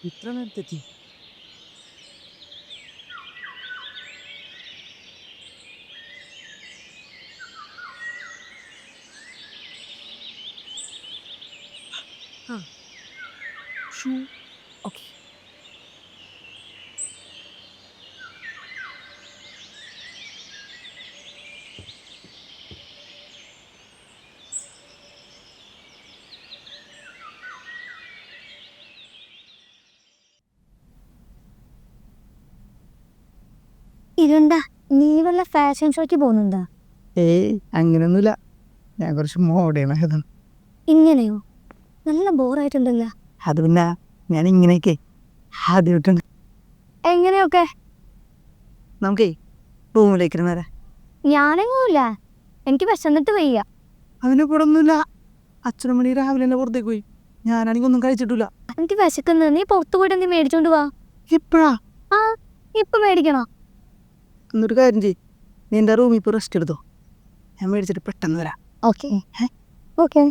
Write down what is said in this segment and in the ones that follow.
ഇത്ര നേരത്തെത്തി? ആ shoe okay. ഇരുണ്ട, നീ വല്ല ഫാഷൻ ഷോയ്ക്ക് പോകുന്നുണ്ടാ? ഏയ് അങ്ങനെയൊന്നുമില്ല, ഞാൻ കുറച്ച് മോഡേണായതാണ്. ഇങ്ങനെയോ? നല്ല ബോറായിട്ടുണ്ടല്ലോ. അത് പിന്നെ ഞാൻ ഇങ്ങനെയൊക്കെ ആദ്യമായിട്ടാണ്. എങ്ങനെയൊക്കെ? നമുക്കേ റൂമിലേക്ക് വരാം. ഞാനെങ്ങുമില്ല, എനിക്ക് വിശന്നിട്ട് വയ്യ. അതിനെ കൂടെ ഒന്നുമില്ല. അച്ഛനും മണി രാവിലെ തന്നെ പുറത്തേക്ക് പോയി. ഞാനാണെങ്കിൽ ഒന്നും കഴിച്ചിട്ടില്ല. എനിക്ക് വിശക്കുന്നത്, നീ പുറത്തു പോയിട്ട് നീ മേടിച്ചോണ്ട് പോവാ. ഇപ്പഴാ? ആ, ഇപ്പൊ മേടിക്കണോ? എന്നൊരു കാര്യം ചെയ്യ്, നീ എൻ്റെ റൂമിൽ ഇപ്പോൾ റെസ്റ്റ് എടുത്തോ, ഞാൻ മേടിച്ചിട്ട് പെട്ടെന്ന് വരാം. Okay okay.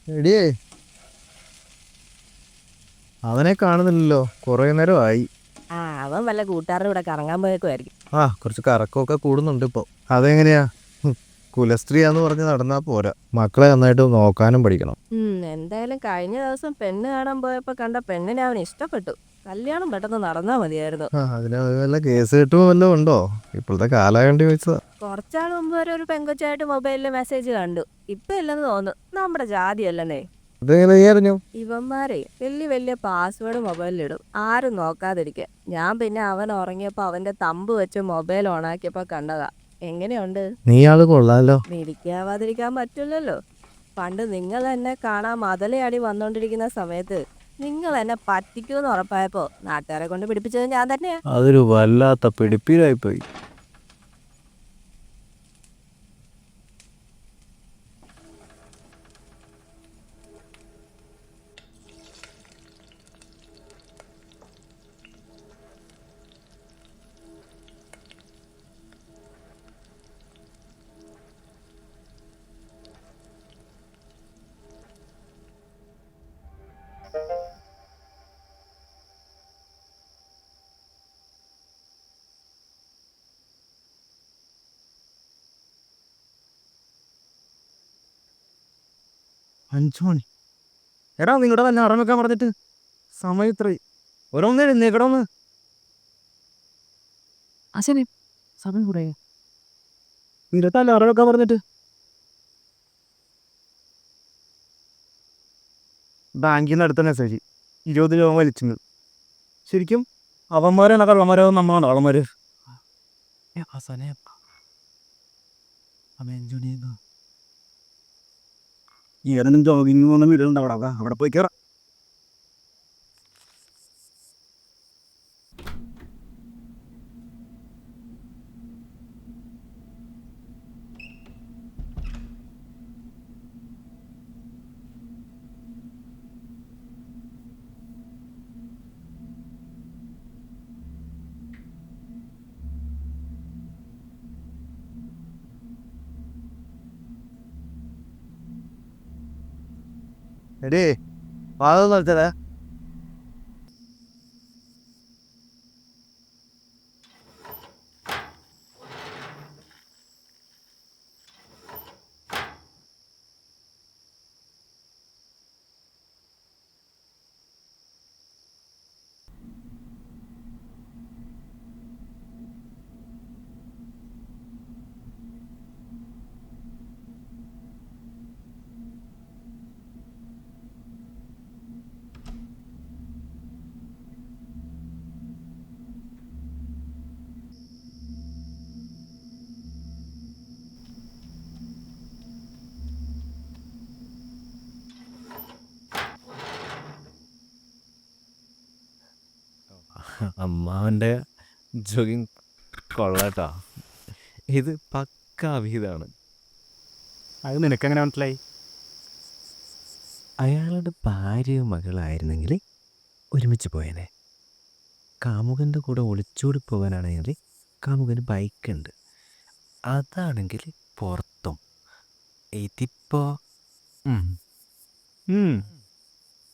എടിയേ, അവനെ കാണുന്നില്ലല്ലോ, കുറെ നേരമായി. അവൻ വല്ല കൂട്ടുകാരുടെ കൂടെ കറങ്ങാൻ പോയേക്കുമായിരിക്കും. കുറച്ച് കറക്കമൊക്കെ കൂടുന്നുണ്ട് ഇപ്പൊ. അതെങ്ങനെയാ? കുലസ്ത്രീയാന്ന് പറഞ്ഞ് നടന്നാ പോരാ, മക്കളെ നന്നായിട്ട് നോക്കാനും പഠിക്കണം. എന്തായാലും കഴിഞ്ഞ ദിവസം പെണ്ണ് കാണാൻ പോയപ്പോ കണ്ട പെണ്ണിനെ അവന് ഇഷ്ടപ്പെട്ടു. കല്യാണം പെട്ടെന്ന് നടന്നാ മതിയായിരുന്നു. അതിന് വല്ല കേസ് കെട്ടുമോ വല്ലതും ഉണ്ടോ? ഇപ്പോഴത്തെ കാലായണ്ട് ചോദിച്ചതാ. കുറച്ചാൾ മുമ്പ് വരെ ഒരു പെങ്കൊച്ചായിട്ട് മൊബൈലിൽ മെസ്സേജ് കണ്ടു. ഇപ്പൊ ഇല്ലെന്ന് തോന്നുന്നു. നമ്മുടെ ജാതി അല്ലെന്നേ. അതെങ്ങനെ നീ അറിഞ്ഞു? ഇവന്മാരെ വലിയ വലിയ പാസ്വേഡ് മൊബൈലിലിടും, ആരും നോക്കാതിരിക്കുക. ഞാൻ പിന്നെ അവൻ ഉറങ്ങിയപ്പോ അവന്റെ തമ്പ് വെച്ച് മൊബൈൽ ഓണാക്കിയപ്പോ കണ്ടതാ. എങ്ങനെയുണ്ട്? നീ ആള് കൊള്ളാലോ. മിടിക്കാവാതിരിക്കാൻ പറ്റില്ലല്ലോ. പണ്ട് നിങ്ങൾ എന്നെ കാണാൻ മതലയാടി വന്നോണ്ടിരിക്കുന്ന സമയത്ത് നിങ്ങൾ എന്നെ പറ്റിക്കൂന്ന് ഉറപ്പായപ്പോ നാട്ടുകാരെ കൊണ്ട് പിടിപ്പിച്ചത് ഞാൻ തന്നെയാ. അതൊരു വല്ലാത്ത പിടിപ്പീരായിപ്പോയി. അഞ്ചു മണി? എടാ, നിങ്ങളുടെ വല്ല അറം വെക്കാൻ പറഞ്ഞിട്ട് സമയം ഇത്രയും. ഓരോന്ന് എഴുന്നേക്കടൊന്ന്. അച്ഛനെ സമയം കൂടെ നിരത്തല്ല അറിവൊക്കെ പറഞ്ഞിട്ട് ബാങ്കിൽ നിന്ന് അടുത്ത മെസ്സേജ് 20 രൂപ വലിച്ചു. ശരിക്കും അവന്മാരാണ് കള്ളന്മാരോ നമ്മളാണ് കള്ളന്മാര്? ഏതെങ്കിലും ജോഗിങ് പോകുന്ന വീടുകളുണ്ട് അവിടെ പോയി കയറാം. എടേ പാകം നിർത്തലേ. അമ്മാവൻ്റെ ജോഗിങ് കൊള്ളാട്ടോ. ഇത് പക്ക അവിഹിതമാണ്. അത് നിനക്കെങ്ങനെ മനസ്സിലായി? അയാളുടെ ഭാര്യയും മകളായിരുന്നെങ്കിൽ ഒരുമിച്ച് പോയേനെ. കാമുകൻ്റെ കൂടെ ഒളിച്ചോടി പോകാനാണെങ്കിൽ കാമുകന് ബൈക്കുണ്ട്, അതാണെങ്കിൽ പുറത്തും. ഇതിപ്പോ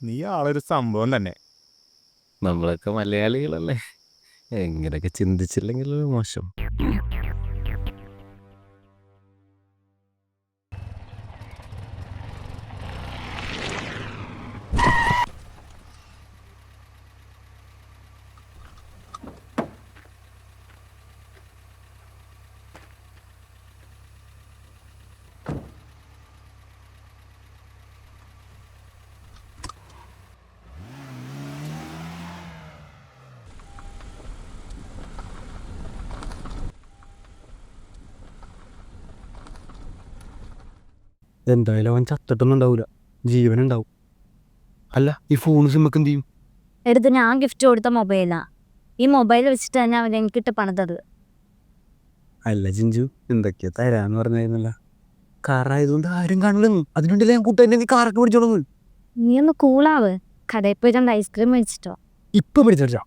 നീ ആളൊരു സംഭവം തന്നെ. നമ്മളൊക്കെ മലയാളികളല്ലേ, എങ്ങനെയൊക്കെ ചിന്തിച്ചില്ലെങ്കിൽ മോശം. എന്തായാലും അവൻ ചത്തിട്ടൊന്നും ഉണ്ടാവില്ല, ജീവനുണ്ടാവും. അല്ല, ഈ ഫോൺ സിമ്മൊക്കെ എന്ത് ചെയ്യും? എടുത്ത് ഞാൻ ഗിഫ്റ്റ് കൊടുത്ത മൊബൈലാ. ഈ മൊബൈൽ വെച്ചിട്ട് തന്നെ അവൻ എനിക്കിട്ട് പണിതത്. അല്ല ചിഞ്ചു, എന്തൊക്കെയാ തരാന്ന് പറഞ്ഞായിരുന്നല്ല. കാറായതുകൊണ്ട് ആരും കാണില്ല. അതിനുണ്ടല്ലേ ഞാൻ കൂട്ടുകാരനെ നീ കാറൊക്കെ പിടിച്ചോളൂ. നീ ഒന്ന് കൂളാവ്. കടയിൽ പോയി 2 ഐസ്ക്രീം മേടിച്ചിട്ടോ. ഇപ്പൊ പിടിച്ചോ.